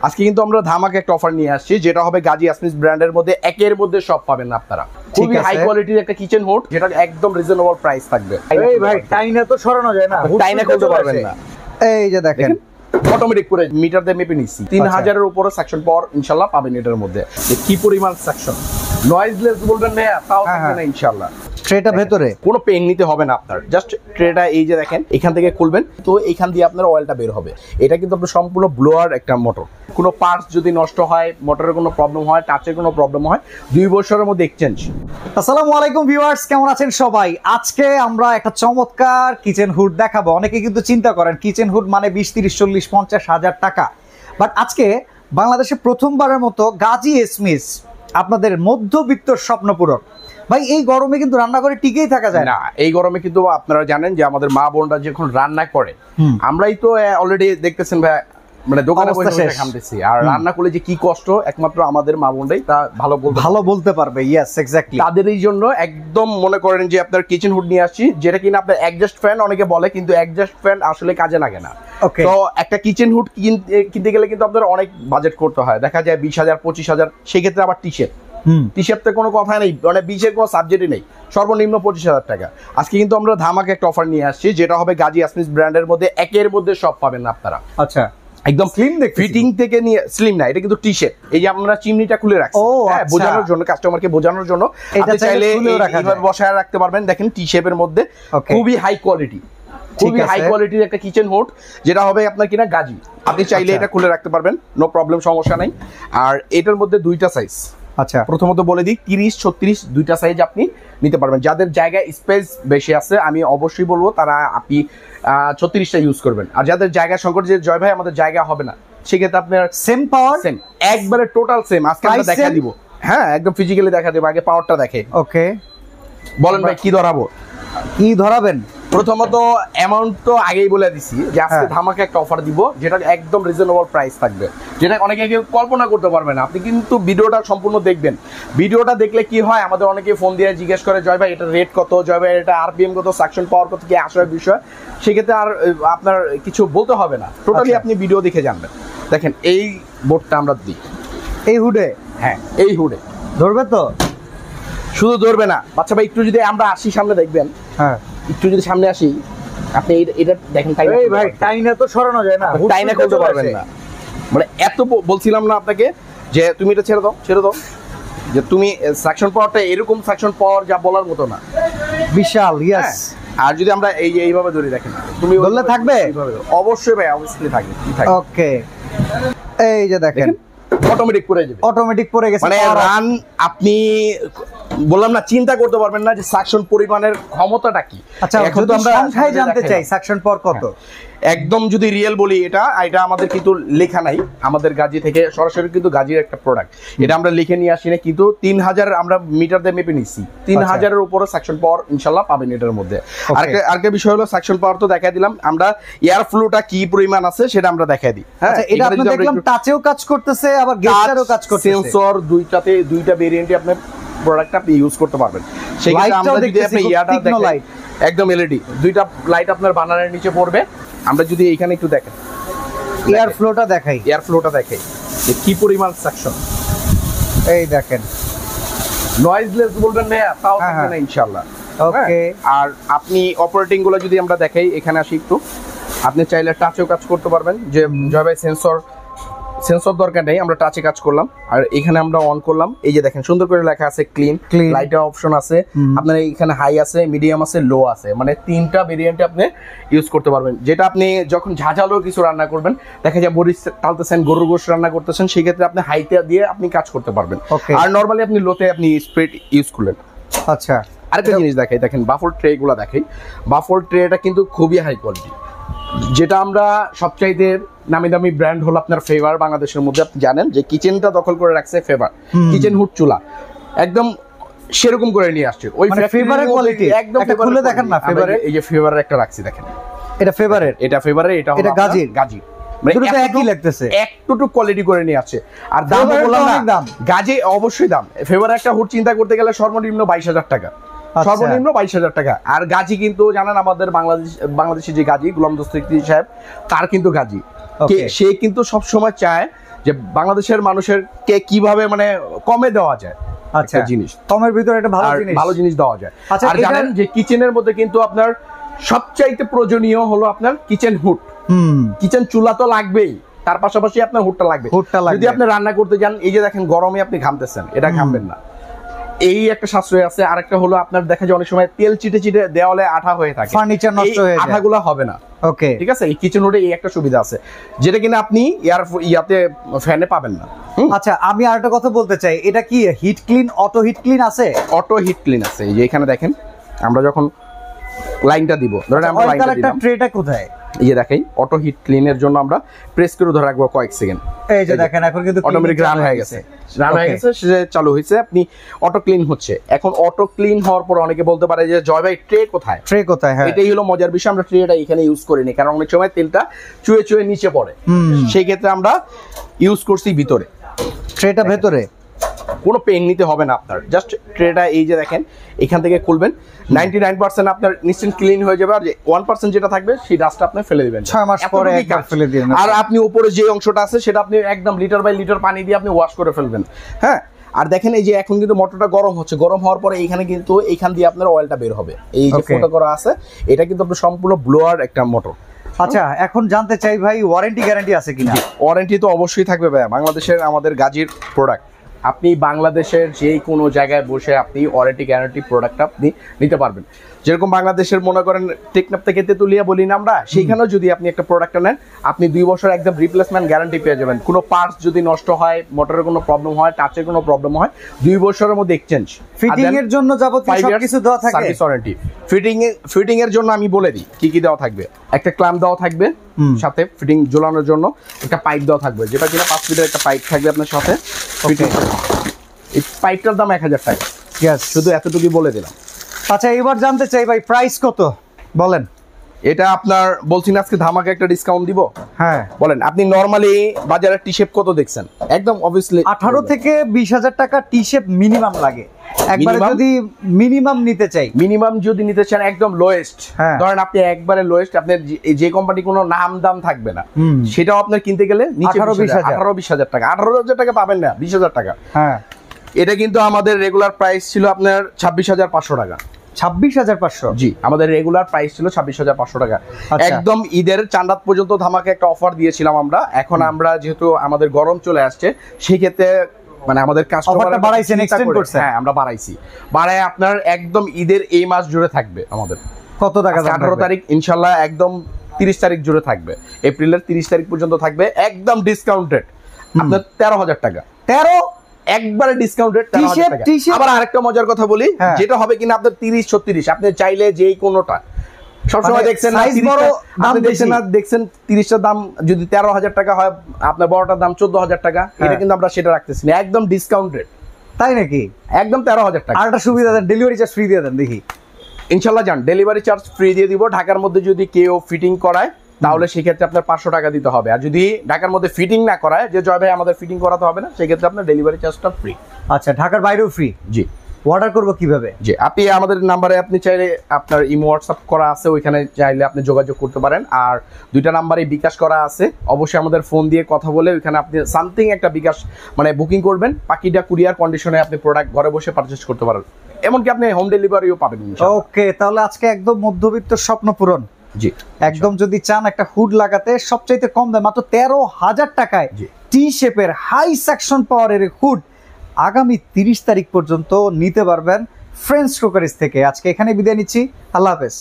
আজকে কিন্তু আমরা ধামাকা একটা অফার নিয়ে আসছি, যেটা হবে গাজী আসমিস ব্র্যান্ডের মধ্যে একের মধ্যে সব পাবেন আপনারা। খুবই হাই কোয়ালিটির একটা কিচেন হুড, যেটা একদম রিজনেবল প্রাইস থাকবে। এই ভাই টাইনা তো সরানো যায় না, টাইনা করতে পারবেন না। এই যে দেখেন অটোমেটিক করে মিটার দিয়ে মেপে নিচ্ছি। 3000 এর উপরে সেকশন পাওয়ার ইনশাআল্লাহ পাবেন এটার মধ্যে। কি পরিমাণ সেকশন, নয়েজলেস বলবেন ভাইয়া, তাও থাকবে না ইনশাআল্লাহ। ট্রেটা ভেতরে কোনো পেন নিতে হবে না আপনার, জাস্ট ট্রেটা এই যে দেখেন এখান থেকে খুলবেন, তো এখান দিয়ে আপনার অয়েলটা বের হবে। এটা কিন্তু আপনার সম্পূর্ণ ব্লোয়ার একটা মোটর। কোনো পার্টস যদি নষ্ট হয়, মোটরের কোনো প্রবলেম হয়, টাচের কোনো প্রবলেম হয়, 2 বছরের মধ্যে এক্সচেঞ্জ। আসসালামু আলাইকুম ভিউয়ার্স, কেমন আছেন সবাই? আজকে আমরা একটা চমৎকার কিচেন হুড দেখাবো। অনেকে কিন্তু চিন্তা করেন কিচেন হুড মানে 20, 30, 40, 50 হাজার টাকা, বাট আজকে বাংলাদেশে প্রথমবারের মতো গাজী আসমিস আপনাদের মধ্যবিত্ত স্বপ্নপূরণ। ভাই এই গরমে কিন্তু রান্না করে টিকেই থাকা যায় না। এই গরমে কিন্তু আপনারা জানেন যে আমাদের মা বোনরা যখন রান্না করে, আমরাই তো অলরেডি দেখতেছেন ভাই, মানে দোকানে বসে খামতেছি, আর রান্না করলে যে কি কষ্ট একমাত্র আমাদের মা বোনরাই তা ভালো বলতে পারবে। Yes exactly. তাদের এই জন্য একদম মনে করেন যে আপনার কিচেন হুড নিয়ে আসছি, যেটা কিনা আপনার অ্যাডজাস্ট ফ্যান অনেকে বলে, কিন্তু অ্যাডজাস্ট ফ্যান আসলে কাজে লাগে না। তো একটা কিচেন হুড কিনতে গেলে কিন্তু আপনার অনেক বাজেট করতে হয়, দেখা যায় 20,000, 25,000, সেক্ষেত্রে আবার টি-শার্টে কোনো কথা নেই, মানে 20-এর কোনো সাবজেক্টই নেই, সর্বনিম্ন 25,000 টাকা। আজকে কিন্তু আমরা ধামাকা একটা অফার নিয়ে আসছি, যেটা হবে গাজী আসমিস ব্র্যান্ডের মধ্যে একের মধ্যে সব পাবেন আপনারা। আচ্ছা, একদম স্লিম, ফিটিং থেকে নিয়ে স্লিম না, এটা কিন্তু টি-শার্ট। এই যে আমরা চিমনিটা খুলে রাখছি বোঝানোর জন্য, কাস্টমারকে বোঝানোর জন্য। আপনি চাইলে এইভাবে বসায় রাখতে পারবেন। দেখেন টি-শেপের মধ্যে খুবই হাই কোয়ালিটি, খুবই হাই কোয়ালিটির একটা কিচেন হুড, যেটা হবে আপনার কিনা গাজী। আপনি চাইলে এটা খুলে রাখতে পারবেন, নো প্রবলেম, সমস্যা নাই। আর এটার মধ্যে 2টা সাইজ। আচ্ছা, প্রথমত বলে দিই 30, 36 2টা সাইজ আপনি নিতে পারবেন। যাদের জায়গায় স্পেস বেশি আছে, আমি অবশ্যই বলবো তারা আপনি 36টা ইউজ করবেন। আর যাদের জায়গা সংকট, যে জয় ভাই আমাদের জায়গা হবে না, সেক্ষেত্রে আপনার সেম পাওয়ার, সেম একবারে টোটাল সেম। আজকে আমরা দেখা দিব, হ্যাঁ একদম ফিজিক্যালি দেখা দেব। আগে পাওয়ারটা দেখে। ওকে, বলেন ভাই কি ধরাবো? কি ধরাবেন? প্রথমত অ্যামাউন্ট তো আগেই বলে দিছি যে আজকে ধামাকা একটা অফার দিব, যেটা একদম রিজনেবল প্রাইস থাকবে, যেটা অনেকে কেউ কল্পনা করতে পারবে না। আপনি কিন্তু ভিডিওটা সম্পূর্ণ দেখবেন। ভিডিওটা দেখলে কি হয়, আমাদের অনেকে ফোন দিয়ে জিজ্ঞেস করে জয় ভাই এটা রেট কত, জয় ভাই এটা আরপিএম কত, সাকশন পাওয়ার কত, কি আসার বিষয়। সেক্ষেত্রে আর আপনার কিছু বলতে হবে না, টোটালি আপনি ভিডিও দেখে জানবেন। দেখেন এই বোর্ডটা আমরা দিই এই হুডে, হ্যাঁ এই হুডে ধরবে তো, শুধু ধরবে না বাচ্চা ভাই, একটু যদি আমরা আসি সামনে দেখবেন, হ্যাঁ একটু যদি সামনে আসি আপনি এটা দেখেন। এই ভাই টাইনা তো সরানো যায় না, টাইনা করতে পারবেন না। মানে এত বলছিলাম না আপনাকে যে তুমি এটা ছেড়ে দাও, যে তুমি সাকশন পাওয়ারটা এরকম সাকশন পাওয়ার যা বলার মতো না, বিশাল। ইয়েস। আর যদি আমরা এইভাবে ধরি, দেখেন তুমি বললে থাকবে, অবশ্যই ভাই অবশ্যই থাকবে। ওকে, এই যে দেখেন অটোমেটিক করে যাবে, অটোমেটিক পড়ে গেছে। মানে রান আপনি বললাম না, চিন্তা করতে পারবেন না যে সাকশন পরিমাণের ক্ষমতাটা কি। আচ্ছা, এখন তো আমরা সংখ্যায় জানতে চাই সাকশন পাওয়ার কত। একদম যদি রিয়েল বলি, এটা আমাদের কিন্তু লেখা নাই, আমাদের গাজী থেকে সরাসরি কিন্তু গাজীর একটা প্রোডাক্ট, এটা আমরা লিখে নিয়ে আসি না, কিন্তু 3000 আমরা মিটার দিয়ে মেপে নিচ্ছি। 3000 এর উপরে সাকশন পাওয়ার ইনশাআল্লাহ পাবেন এটার মধ্যে। আরেকটা বিষয় হলো সাকশন পাওয়ার তো দেখাই দিলাম, আমরা এয়ার ফ্লোটা কি পরিমাণ আছে সেটা আমরা দেখাই দিই। হ্যাঁ, এটা আপনি দেখলাম টাচেও কাজ করতেছে, আবার গেটারও কাজ করতেছে। সেন্সর দুইটা ভেরিয়েন্টে আপনি প্রোডাক্টটা আপনি ইউজ করতে পারবেন। সেক্ষেত্রে আমরা যদি আপনি ইয়াটা দেখেন, একদম এলইডি 2টা লাইট আপনার বানানের নিচে পড়বে। আমরা যদি এইখানে একটু দেখেন, এয়ার ফ্লোটা দেখাই যে কি পরিমাণ সাকশন। এই দেখেন নয়েজলেস বলবেন ভাইয়া, তাও থাকবে না ইনশাআল্লাহ। ওকে, আর আপনি অপারেটিং গুলো যদি আমরা দেখাই, এখানে আসি একটু, আপনি চাইলে টাচেও কাজ করতে পারবেন। যে জয় ভাই সেন্সর দরকার নেই, আমরা টাচে কাজ করলাম। আর এখানে আমরা অন করলাম, এই যে দেখেন সুন্দর করে লেখা আছে ক্লিন, লাইটের অপশন আছে আপনার, এখানে হাই আছে, মিডিয়াম আছে, লো আছে, মানে 3টা ভেরিয়েন্টে আপনি ইউজ করতে পারবেন। যেটা আপনি যখন ঝাঁঝালো কিছু রান্না করবেন, দেখা যায় মরিচ টালতেছেন, গরুর গোশত রান্না করতেছেন, সেই ক্ষেত্রে আপনি হাইতে দিয়ে আপনি কাজ করতে পারবেন। আর নরমালি আপনি লোতে আপনি স্প্রেড ইউজ করলেন। আচ্ছা, আরেকটা জিনিস দেখাই, দেখেন বাফল ট্রে গুলো দেখাই। বাফল ট্রেটা কিন্তু খুবই হাই কোয়ালিটি, যেটা আমরা সবচাইতে নামি দামি ব্র্যান্ড হলো আপনার ফেভার। বাংলাদেশের মধ্যে আপনি জানেন যে কিচেনটা দখল করে রাখছে ফেভার, কিচেন হুড চুলা একদম সেরকম করে নিয়ে আসছে। ওই ফেভারের কোয়ালিটি একদম খুলে দেখেন না, ফেভারের এই যে ফেভারের একটা রাখছি, দেখেন এটা ফেভারের, এটা গাজী, দুটো একই লাগতেছে, একটু কোয়ালিটি করে নিয়ে আসছে। আর দাম বললাম না, গাজী অবশ্যই দাম। ফেভারের একটা হুড চিন্তা করতে গেলে সর্বনিম্ন 22,000 টাকা, সর্বনিম্ন 22,000 টাকা। আর গাজী কিন্তু জানেন আমাদের বাংলাদেশি যে গাজী গোলাম দস্তগীর সাহেব, তার কিন্তু গাজী, সে কিন্তু সব সময় চায় যে বাংলাদেশের মানুষের কে কিভাবে মানে কমে দেওয়া যায় আচ্ছা জিনিস, কমের ভিতরে একটা ভালো জিনিস দেওয়া যায়। আচ্ছা, আর জানেন যে কিচেনের মধ্যে কিন্তু আপনার সবচাইতে প্রয়োজনীয় হলো আপনার কিচেন হুড। কিচেন চুলা তো লাগবেই, তার পাশাপাশি আপনার হুডটা লাগবে। যদি আপনি রান্না করতে যান, এই যে দেখেন গরমে আপনি ঘামতেছেন, এটা ঘামবেন না, এই একটা সাশ্রয় আছে। আরেকটা হলো আপনার দেখা যায় অনেক সময় তেল চিটে চিটে দেওয়ালে আঠা হয়ে থাকে, ফার্নিচার নষ্ট হয়ে যায়, আঠাগুলো হবে না। ওকে, ঠিক আছে। এই কিচেন হুডে এই একটা সুবিধা আছে যেটা কিনা আপনি ইয়াতে ফ্যানে পাবেন না। আচ্ছা, আমি আরেকটা কথা বলতে চাই, এটা কি hit clean, auto hit clean আছে? অটো হিট ক্লিন আছে। এই যে এখানে দেখেন, আমরা যখন লাইনটা দিব, ধরেন আমরা লাইনটা দিলাম, ট্রেটা কোথায় এই যে দেখেন অটো হিট ক্লিনের জন্য আমরা প্রেস করে ধরে রাখবো কয়েক সেকেন্ড। এই যে দেখেন এখন কিন্তু অটোমেটিক রান হয়ে গেছে, সে চালু হয়েছে, আপনি অটো ক্লিন হচ্ছে। এখন অটো ক্লিন হওয়ার পর অনেকে বলতে পারে যে জয় ভাই ট্রে কোথায়? হ্যাঁ, এটাই হলো মজার বিষয়, আমরা ট্রেটা এখানে ইউজ করিনি, কারণ অনেক সময় তেলটা চুয়ে চুয়ে নিচে পড়ে, সেই ক্ষেত্রে আমরা ইউজ করছি ভিতরে। ট্রেটা ভেতরে কোনো পেন নিতে হবে না আপনার, জাস্ট ট্রেটা এই যে দেখেন এখান থেকে খুলবেন, 99% আপনার নিশ্চিন্ত ক্লিন হয়ে যাবে, আর যে 1% যেটা থাকবে সেই ডাস্টটা আপনি ফেলে দিবেন 6 মাস পরে একবার ফেলে দিবেন। আর আপনি উপরে যে অংশটা আছে সেটা আপনি একদম লিটার বাই লিটার পানি দিয়ে আপনি ওয়াশ করে ফেলবেন। হ্যাঁ, আর দেখেন এই যে এখন কিন্তু মোটরটা গরম হচ্ছে, গরম হওয়ার পরে এইখানে কিন্তু এইখান দিয়ে আপনার অয়েলটা বের হবে, এই যে ফোটা করা আছে, এটা কিন্তু আপনার সম্পূর্ণ ব্লোয়ার একটা মোটর। আচ্ছা, এখন জানতে চাই ভাই ওয়ারেন্টি গ্যারান্টি আছে কিনা? ওয়ারেন্টি তো অবশ্যই থাকবে ভাই, বাংলাদেশের আমাদের গাজীর প্রোডাক্ট, আপনি বাংলাদেশের যে কোনো জায়গায় বসে আপনি ওয়ারেন্টি গ্যারান্টি প্রোডাক্টটা আপনি নিতে পারবেন। যেরকম বাংলাদেশের মনে করেন টেকনাফ থেকে তেতুলিয়া বলি না আমরা, সেইখানেও যদি আপনি একটা প্রোডাক্টটা নেন, আপনি 2 বছর একদম রিপ্লেসমেন্ট গ্যারান্টি পেয়ে যাবেন। কোনো পার্টস যদি নষ্ট হয়, মোটরের কোনো প্রবলেম হয়, টাচের কোনো প্রবলেম হয়, 2 বছরের মধ্যে এক্সচেঞ্জ। ফিটিং এর জন্য যাবতীয় সবকিছু দেওয়া থাকে, সার্ভিস ওয়ারেন্টি। ফিটিং এর জন্য আমি বলে দিই কি কি দেওয়া থাকবে। একটা ক্ল্যাম্প দেওয়া থাকবে, সাথে ফিটিং ঝোলানোর জন্য একটা পাইপ দেওয়া থাকবে, যেটা কিনা 5 ফিটের একটা পাইপ থাকবে আপনার সাথে। এই পাইপটার দাম 1000 টাকা। শুধু এতটুকুই বলে দিলাম। আচ্ছা, এবার জানতে চাই ভাই প্রাইস কত বলেন? এটা আপনার বলছি না আজকে ধামাকা একটা ডিসকাউন্ট দিব। হ্যাঁ বলেন, আপনি নরমালি বাজারে টি-শেপ কত দেখছেন? একদম অবভিয়াসলি 18 থেকে 20,000 টাকা টি-শেপ মিনিমাম লাগে। একবারে যদি মিনিমাম নিতে চাই, মিনিমাম যদি নিতে চান একদম লোয়েস্ট, ধরেন আপনি একবারে লোয়েস্ট, আপনার যে কোম্পানি কোনো নাম দাম থাকবে না, সেটাও আপনার কিনতে গেলে নিচে 18-20,000 টাকা। 18,000 টাকা পাবেন না, 20,000 টাকা। হ্যাঁ, এটা কিন্তু আমাদের রেগুলার প্রাইস ছিল আপনার 26,500 টাকা। 26,500? জি, আমাদের রেগুলার প্রাইস ছিল 26,500 টাকা। একদম ঈদের চাঁদাত পর্যন্ত ধামাকা একটা অফার দিয়েছিলাম আমরা। এখন আমরা যেহেতু আমাদের গরম চলে আসছে, সেই ক্ষেত্রে মানে আমাদের কাস্টমাররা বাড়াইছেন, এক্সটেন্ড করছে। হ্যাঁ, আমরা বাড়াইছি, বাড়ায় আপনার একদম ঈদের এই মাস জুড়ে থাকবে আমাদের। কত টাকা? 18 তারিখ ইনশাআল্লাহ, একদম 30 তারিখ জুড়ে থাকবে, এপ্রিলের 30 তারিখ পর্যন্ত থাকবে একদম ডিসকাউন্টেড আপনার 13,000 টাকা। 13 একবারে ডিসকাউন্টেড 13,000 টাকা। আবার আরেকটা মজার কথা বলি, যেটা হবে কিনা আপনার 30-36, আপনি চাইলে যেই কোনোটা সবসময় দেখছেন না, দেখছেন 30টার দাম যদি 13,000 টাকা হয়, আপনার বড়টার দাম 14,000 টাকা। এটা কিন্তু আমরা সেটা রাখতেছি না, একদম ডিসকাউন্টেড। তাই নাকি? একদম 13,000 টাকা। আর একটা সুবিধা দেন, ডেলিভারি চার্জ ফ্রি দিয়ে দেন দেখি। ইনশাআল্লাহ যান, ডেলিভারি চার্জ ফ্রি দিয়ে দিব। ঢাকার মধ্যে যদি কেউ ফিটিং করায় তাহলে সেক্ষেত্রে আপনার 500 টাকা দিতে হবে, আর যদি ঢাকার মধ্যে ফিটিং না করায়, যে জয় ভাই আমাদের ফিটিং করাতে হবে না, সেক্ষেত্রে আপনার ডেলিভারি চার্জটা ফ্রি। আচ্ছা, ঢাকার বাইরেও ফ্রি? জি। অর্ডার করবো কিভাবে? জি, আপনি আমাদের নাম্বারে আপনি চাইলে, আপনার ইমো হোয়াটসঅ্যাপ করা আছে, ওইখানে চাইলে আপনি যোগাযোগ করতে পারেন। আর 2টা নাম্বারে বিকাশ করা আছে, অবশ্যই আমাদের ফোন দিয়ে কথা বলে ওইখানে আপনি সামথিং একটা বিকাশ মানে বুকিং করবেন, বাকিটা কুরিয়ার কন্ডিশনে আপনি প্রোডাক্ট ঘরে বসে পারচেজ করতে পারেন, এমনকি আপনি হোম ডেলিভারিও পাবেন। ওকে, তাহলে আজকে একদম মধ্যবিত্ত স্বপ্ন পূরণ। জি, একদম যদি চান একটা হুড লাগাতে সবচাইতে কম দাম মাত্র 13,000 টাকায় টি শেপের হাই সেকশন পাওয়ারের হুড আগামী 30 তারিখ পর্যন্ত নিতে পারবেন ফ্রেঞ্চ ক্রোকারিজ থেকে। আজকে এখানে বিদায় নিচ্ছি, আল্লাহ হাফেজ।